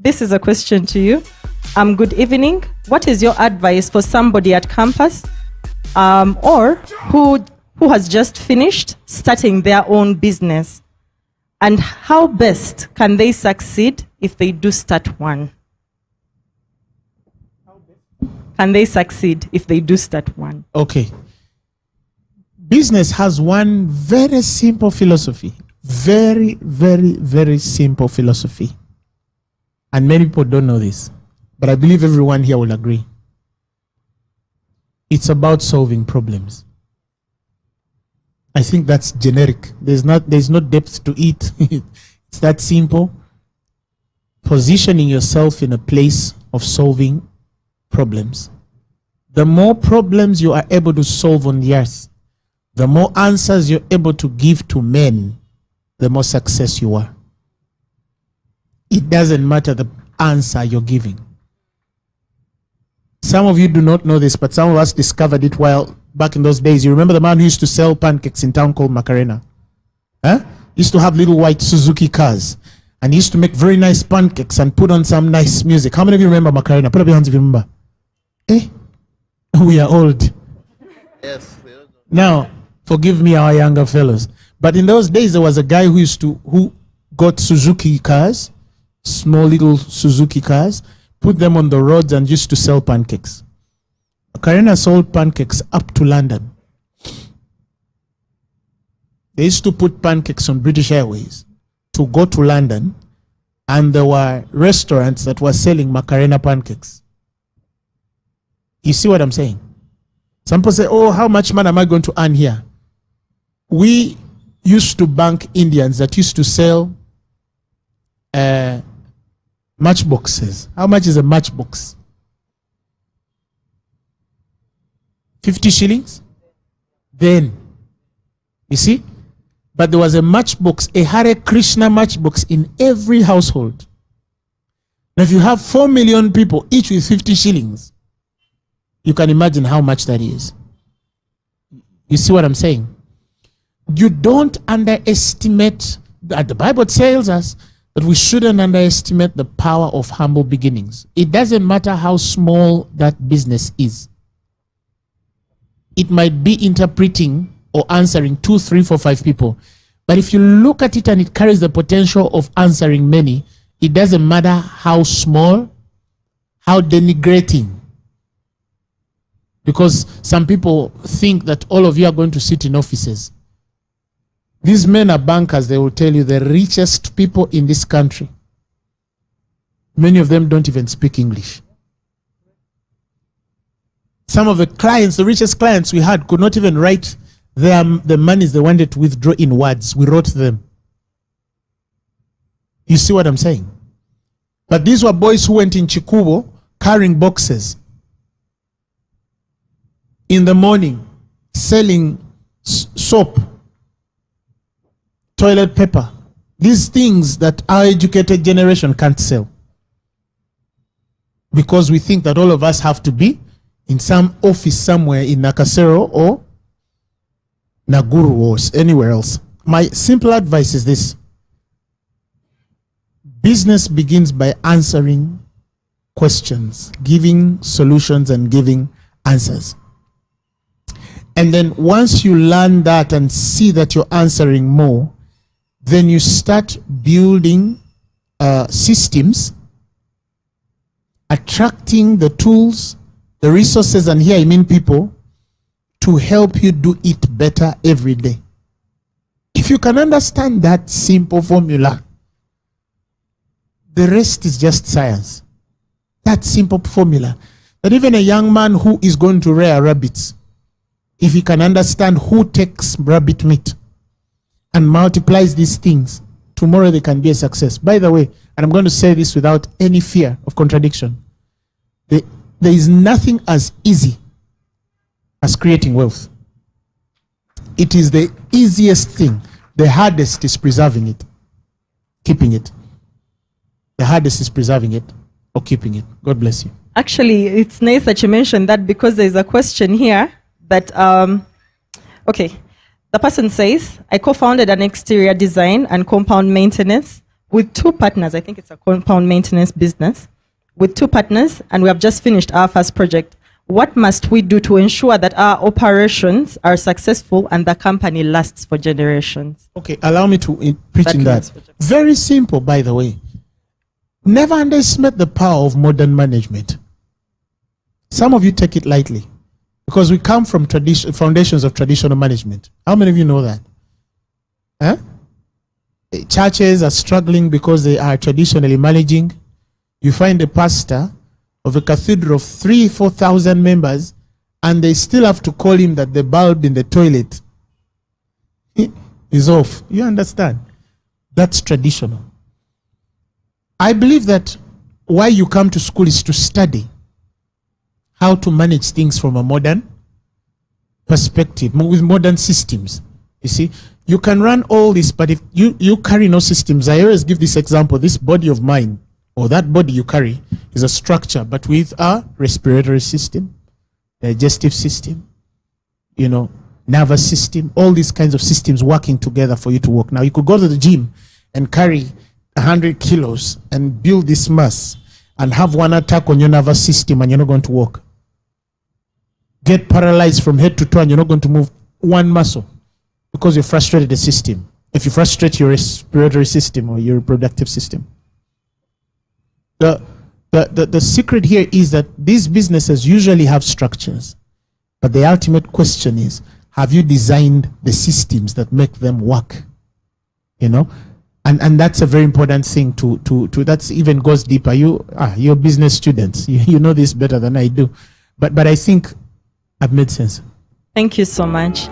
this is a question to you. Good evening. What is your advice for somebody at campus or who has just finished starting their own business? And how best can they succeed if they do start one? Can they succeed if they do start one? Okay. Business has one very simple philosophy. Very, very, very simple philosophy. And many people don't know this, but I believe everyone here will agree. It's about solving problems. I think that's generic. There's no depth to it. It's that simple. Positioning yourself in a place of solving problems. The more problems you are able to solve on the earth, the more answers you're able to give to men, the more success you are. It doesn't matter the answer you're giving. Some of you do not know this, but some of us discovered it while back in those days. You remember the man who used to sell pancakes in town called Makerere? He used to have little white Suzuki cars. And he used to make very nice pancakes and put on some nice music. How many of you remember Makerere? Put up your hands if you remember. We are old. Yes. Now, forgive me, our younger fellows. But in those days, there was a guy who got Suzuki cars, small little Suzuki cars, put them on the roads and used to sell pancakes. Makerere sold pancakes up to London. They used to put pancakes on British Airways to go to London, and there were restaurants that were selling Makerere pancakes. You see what I'm saying? Some people say, oh, how much money am I going to earn here? We used to bank Indians that used to sell matchboxes. How much is a matchbox? 50 shillings? Then, you see? But there was a matchbox, a Hare Krishna matchbox in every household. Now, if you have 4 million people, each with 50 shillings, you can imagine how much that is. You see what I'm saying? You don't underestimate, the Bible tells us that we shouldn't underestimate the power of humble beginnings. It doesn't matter how small that business is. It might be interpreting or answering 2, 3, 4, 5 people. But if you look at it and it carries the potential of answering many, it doesn't matter how small, how denigrating. Because some people think that all of you are going to sit in offices. These men are bankers. They will tell you the richest people in this country. Many of them don't even speak English. Some of the clients, the richest clients we had, could not even write the monies they wanted to withdraw in words. We wrote them. You see what I'm saying? But these were boys who went in Chikubo carrying boxes in the morning, selling soap, toilet paper. These things that our educated generation can't sell. Because we think that all of us have to be in some office somewhere in Nakasero or Naguru or anywhere else. My simple advice is this. Business begins by answering questions, giving solutions and giving answers. And then once you learn that and see that you're answering more, then you start building systems, attracting the tools, the resources, and here I mean people, to help you do it better every day. If you can understand that simple formula, the rest is just science. That simple formula. That even a young man who is going to rear rabbits, if he can understand who takes rabbit meat and multiplies these things, tomorrow they can be a success. By the way, and I'm going to say this without any fear of contradiction, there is nothing as easy as creating wealth. It is the easiest thing. The hardest is preserving it, keeping it. The hardest is preserving it or keeping it. God bless you. Actually, it's nice that you mentioned that because there's a question here that, okay, the person says, I co-founded an exterior design and compound maintenance with 2 partners. I think it's a compound maintenance business with 2 partners, and we have just finished our first project. What must we do to ensure that our operations are successful and the company lasts for generations? Okay, allow me to preach in that. Very simple, by the way. Never underestimate the power of modern management. Some of you take it lightly because we come from foundations of traditional management. How many of you know that? Huh? Churches are struggling because they are traditionally managing. You find a pastor of a cathedral of 3,000-4,000 members, and they still have to call him that the bulb in the toilet is off. You understand? That's traditional. I believe that why you come to school is to study how to manage things from a modern perspective, with modern systems. You see, you can run all this, but if you carry no systems, I always give this example, this body of mine, or that body you carry, is a structure, but with a respiratory system, digestive system, nervous system, all these kinds of systems working together for you to work. Now, you could go to the gym and carry 100 kilos and build this mass and have one attack on your nervous system and you're not going to work. Get paralyzed from head to toe and you're not going to move one muscle because you frustrated the system. If you frustrate your respiratory system or your reproductive system. The secret here is that these businesses usually have structures, but the ultimate question is, have you designed the systems that make them work? And that's a very important thing to that even goes deeper. You're business students. You know this better than I do. But I think I've made sense. Thank you so much.